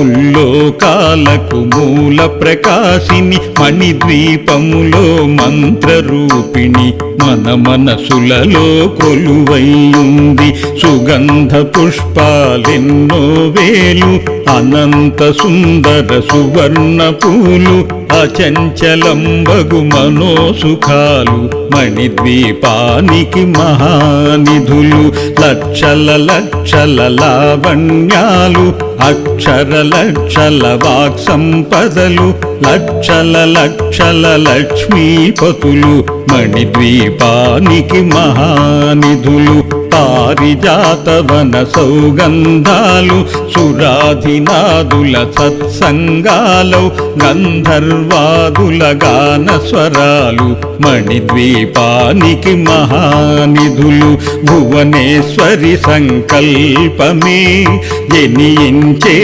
ముల్లోకాలకు మూల ప్రకాశిని మణిద్వీపములో మంత్రరూపిణి మన మనసులలో కొలువైయుంది సుగంధ పుష్పాలెన్నో వేలు అనంత సుందర సువర్ణ పూలు అచంచలంబగు మనోసుఖాలు మణిద్వీపానికి మహానిధులు లక్షల లక్షల లావణ్యాలు అక్షర లక్షల వాక్ సంపదలు లక్షల లక్షల లక్ష్మీపతులు మణిద్వీపానికి మహానిధులు పారిజాతవన సౌగంధాలు సురాధినాదుల సత్సంగాలు గంధర్వాదుల గాన స్వరాలు మణిద్వీపానికి మహానిధులు భువనేశ్వరి సంకల్పమే జనించే